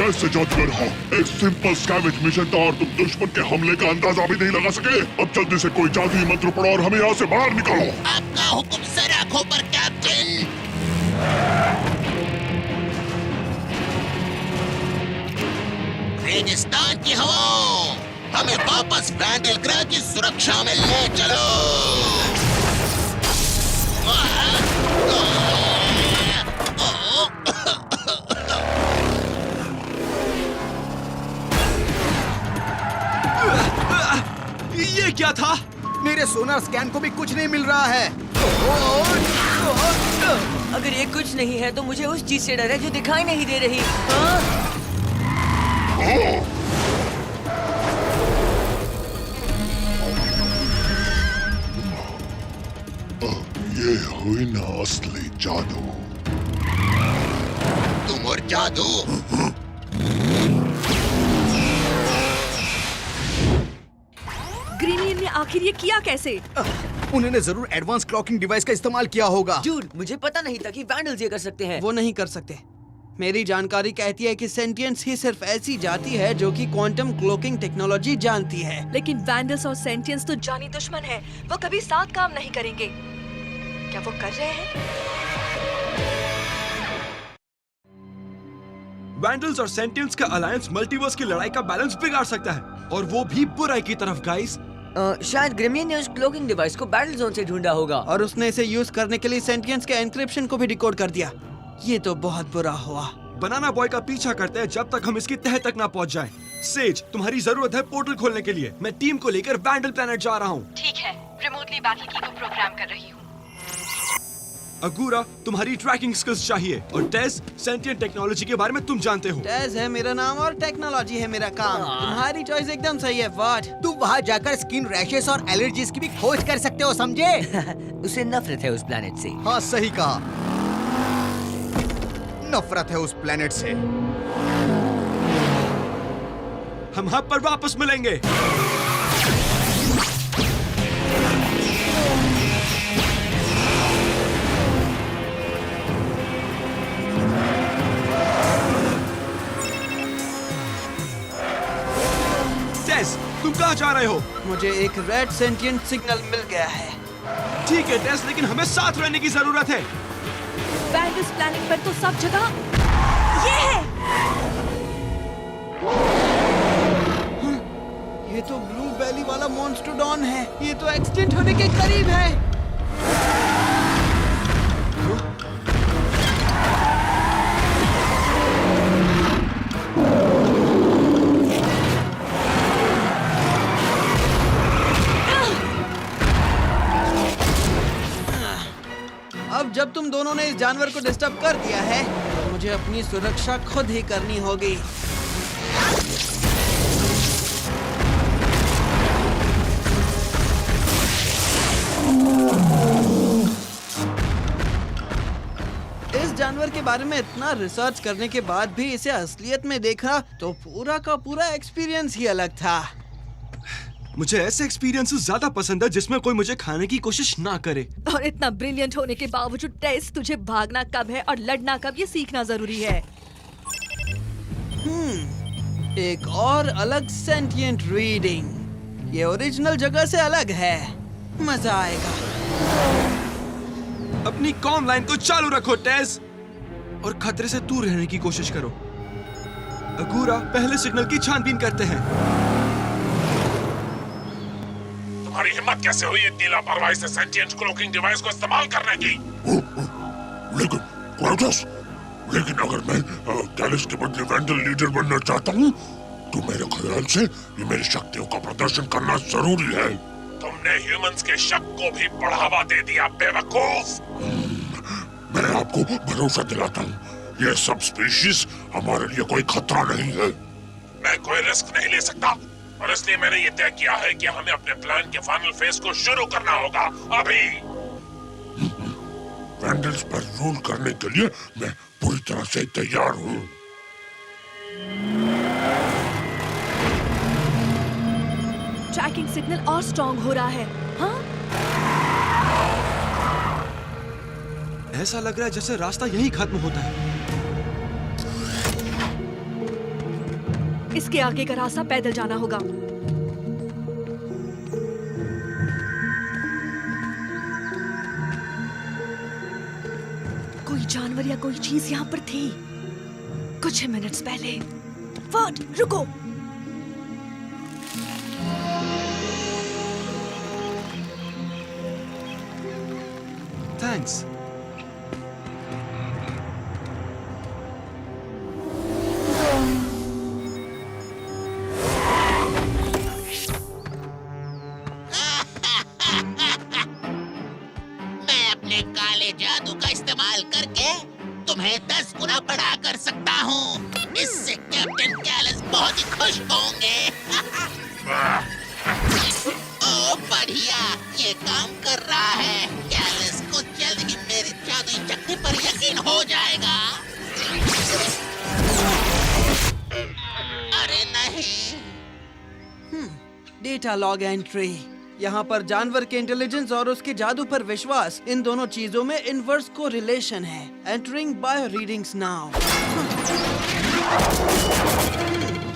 कैसे जादूगर हो? एक सिंपल स्कैवेज मिशन था और तुम दुश्मन के हमले का अंदाजा भी नहीं लगा सके। अब जल्दी से कोई जादुई मंत्र पढ़ो और हमें यहाँ से बाहर निकालो। आपका हुक्म सर आंखों पर कैप्टन। रेगिस्तान की हवाओं, हमें वापस वैंडल ग्रह की सुरक्षा में ले चलो। ये क्या था? मेरे सोनार स्कैन को भी कुछ नहीं मिल रहा है। अगर ये कुछ नहीं है तो मुझे उस चीज से डर है जो दिखाई नहीं दे रही। हाँ? ये हुई ना असली जादू। तुम और जादू। ग्रीनियन ने आखिर ये किया कैसे? उन्होंने जरूर एडवांस क्लॉकिंग डिवाइस का इस्तेमाल किया होगा। डूड, मुझे पता नहीं था कि वैंडल्स ये कर सकते हैं। वो नहीं कर सकते। मेरी जानकारी कहती है कि सेंटियंस ही सिर्फ ऐसी जाति है जो कि क्वांटम क्लोकिंग टेक्नोलॉजी जानती है। लेकिन वैंडल्स और सेंटियंस तो जानी दुश्मन है। वो कभी साथ काम नहीं करेंगे। क्या वो कर रहे हैं? वैंडल्स और सेंटियंस का अलायंस मल्टीवर्स की लड़ाई का बैलेंस बिगाड़ सकता है, और वो भी बुराई की तरफ गाइस। शायद ग्रेमियन ने उस क्लोकिंग डिवाइस को बैटल जोन से ढूंढा होगा और उसने इसे यूज करने के लिए सेंटियंस के एन्क्रिप्शन को भी डिकोड कर दिया। ये तो बहुत बुरा हुआ। बनाना बॉय का पीछा करते हैं जब तक हम इसकी तह तक ना पहुंच जाएं। सेज, तुम्हारी जरूरत है पोर्टल खोलने के लिए। मैं टीम को लेकर वैंडल प्लैनेट जा रहा हूँ। ठीक है, रिमोटली बाकी की को प्रोग्राम कर रही हूँ। अगूरा, तुम्हारी ट्रैकिंग स्किल्स चाहिए, और टेस, सेंटियंट टेक्नोलॉजी के बारे में तुम जानते हो। टेस है मेरा नाम और टेक्नोलॉजी है मेरा काम। तुम्हारी चॉइस एकदम सही है। व्हाट? तुम वहाँ जाकर स्किन रैशेस और एलर्जीज की भी खोज कर सकते हो, समझे? उसे नफरत है उस प्लेनेट से। हाँ, सही कहा। नफरत है उस प्लेनेट से। हम हब पर वापस मिलेंगे। टेस, तुम कहाँ जा रहे हो? मुझे एक रेड सेंटिएंट सिग्नल मिल गया है। ठीक है टेस, लेकिन हमें साथ रहने की जरूरत है। वैंडल्स प्लैनेट पर तो सब जगह ये है। ये तो ब्लू बैली वाला मॉन्स्टोडॉन है। ये तो एक्सटिंक्ट होने के करीब है। अब जब तुम दोनों ने इस जानवर को डिस्टर्ब कर दिया है, तो मुझे अपनी सुरक्षा खुद ही करनी होगी। इस जानवर के बारे में इतना रिसर्च करने के बाद भी इसे असलियत में देखा तो पूरा का पूरा एक्सपीरियंस ही अलग था। मुझे ऐसे एक्सपीरियंसेस ज्यादा पसंद है जिसमें कोई मुझे खाने की कोशिश ना करे। और इतना ब्रिलियंट होने के बावजूद टेस, तुझे भागना कब है और लड़ना कब ये सीखना जरूरी है। एक और अलग सेंटिएंट रीडिंग। ये ओरिजिनल जगह से अलग है। मजा आएगा। अपनी कॉम लाइन को चालू रखो टेस, और खतरे से दूर रहने की कोशिश करो। अगूरा, पहले सिग्नल की छानबीन करते हैं। तुम्हारी हिम्मत कैसे हुई इतनी लापरवाही से सेंटिएंट क्लोकिंग डिवाइस को इस्तेमाल करने की? लेकिन क्राटोस, लेकिन अगर मैं कैलिस के बदले वैंडल लीडर बनना चाहता हूँ, तो मेरे ख्याल से ये मेरी शक्तियों का प्रदर्शन करना जरूरी है। तुमने ह्यूमंस के शक को भी बढ़ावा दे दिया, बेवकूफ। मैं आपको भरोसा दिलाता हूँ, ये सब स्पीशीज हमारे लिए कोई खतरा नहीं है। मैं कोई रिस्क नहीं ले सकता, और इसलिए मैंने ये तय किया है कि हमें अपने प्लान के फाइनल फेज को शुरू करना होगा अभी। वैंडल्स पर रूल करने के लिए मैं पूरी तरह से तैयार हूँ। ट्रैकिंग सिग्नल और स्ट्रॉन्ग हो रहा है। हाँ? ऐसा लग रहा है जैसे रास्ता यहीं खत्म होता है। इसके आगे का रास्ता पैदल जाना होगा। कोई जानवर या कोई चीज यहाँ पर थी कुछ ही मिनट्स पहले। वर्ड, रुको। थैंक्स। मैं अपने काले जादू का इस्तेमाल करके तुम्हें 10 गुना बड़ा कर सकता हूँ। इससे कैप्टन कैलस बहुत ही खुश होंगे। ओ बढ़िया, ये काम कर रहा है। कैलस को जल्द ही मेरी जादुई शक्ति पर यकीन हो जाएगा। अरे नहीं। Data log entry. यहाँ पर जानवर के इंटेलिजेंस और उसके जादू पर विश्वास, इन दोनों चीजों में इनवर्स को रिलेशन है। Entering bio readings now.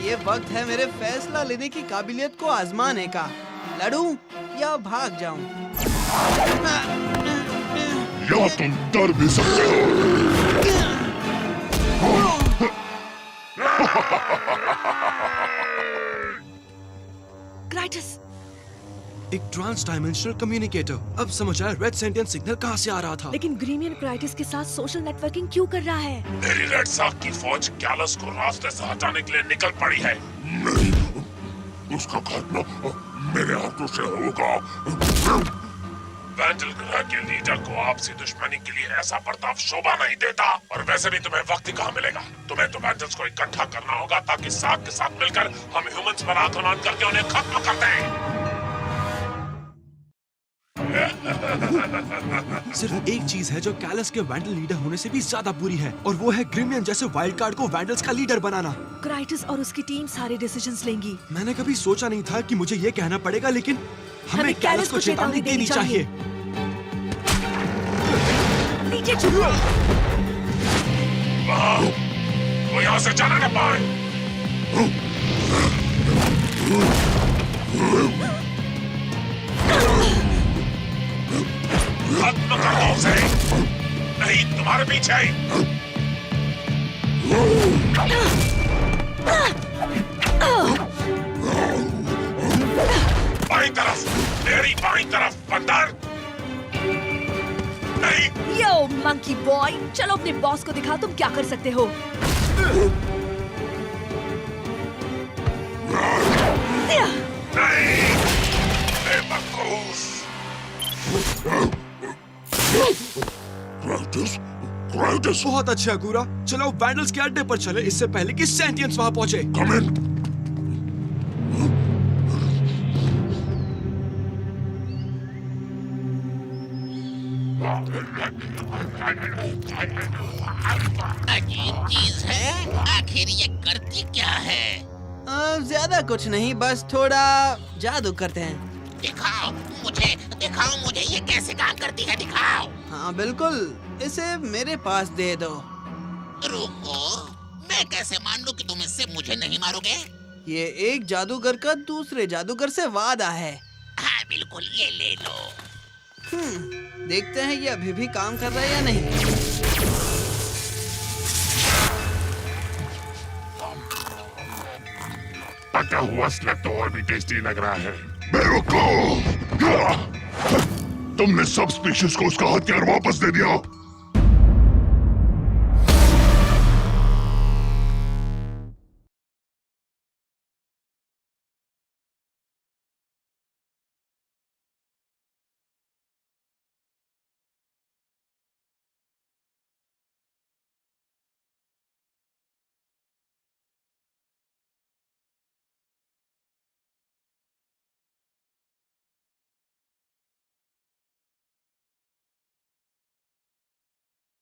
ये वक्त है मेरे फैसला लेने की काबिलियत को आजमाने का। लड़ूं या भाग जाऊं? या तुम डर भी सकते हो। क्राइटस, एक ट्रांस डायमेंशनल कम्युनिकेटर। अब समझ आया रेड सेंटियन सिग्नल कहाँ से आ रहा था। लेकिन ग्रीमियन क्राइटस के साथ सोशल नेटवर्किंग क्यों कर रहा है? मेरी रेड साक की फौज कैलस को रास्ते से हटाने के लिए निकल पड़ी है। नहीं, उसका खात्मा मेरे हाथों से होगा। वैंडल ग्रह के लीडर को आपसी दुश्मनी के लिए ऐसा बर्ताव शोभा नहीं देता। और वैसे भी तुम्हें वक्त ही कहाँ मिलेगा। तुम्हें तो वैंडल्स को इकट्ठा करना होगा ताकि साथ के साथ मिलकर हम ह्यूमंस पर आक्रमण करके उन्हें खत्म कर दें। सिर्फ एक चीज है जो कैलस के वैंडल लीडर होने से भी ज्यादा बुरी है, और वो है ग्रिमियन जैसे वाइल्ड कार्ड को वैंडल्स का लीडर बनाना। क्राइटस और उसकी टीम सारे डिसीजंस लेंगी। मैंने कभी सोचा नहीं था कि मुझे ये कहना पड़ेगा, लेकिन हमें कैलस को चेतावनी देनी चाहिए। नीचे झुको। वो यहाँ से जाने न पाए। खत्म कर दो उसे, नहीं तुम्हारे पीछे। बाईं तरफ, मेरी बाईं तरफ बंदर। नहीं। यो मंकी बॉय, चलो अपने बॉस को दिखा तुम क्या कर सकते हो। नहीं, बेवकूफ। क्राइटस, बहुत अच्छा गुरा। चलो वैंडल्स के अड्डे पर चले, इससे पहले कि सेंटियंस वहां पहुंचे। कम इन। अजीब चीज है, आखिर ये करती क्या है? ज्यादा कुछ नहीं, बस थोड़ा जादू करते हैं। दिखाओ मुझे ये कैसे काम करती है, दिखाओ। हाँ बिल्कुल, इसे मेरे पास दे दो। रुको, मैं कैसे मान लूं कि तुम इससे मुझे नहीं मारोगे? ये एक जादूगर का दूसरे जादूगर से वादा है। हाँ बिल्कुल, ये ले लो। देखते हैं ये अभी भी काम कर रहा है या नहीं। पका हुआ स्लैब तो और भी टेस्टी लग रहा है। बेवकूफ! तुमने सब स्पीशीज को उसका हथियार वापस दे दिया।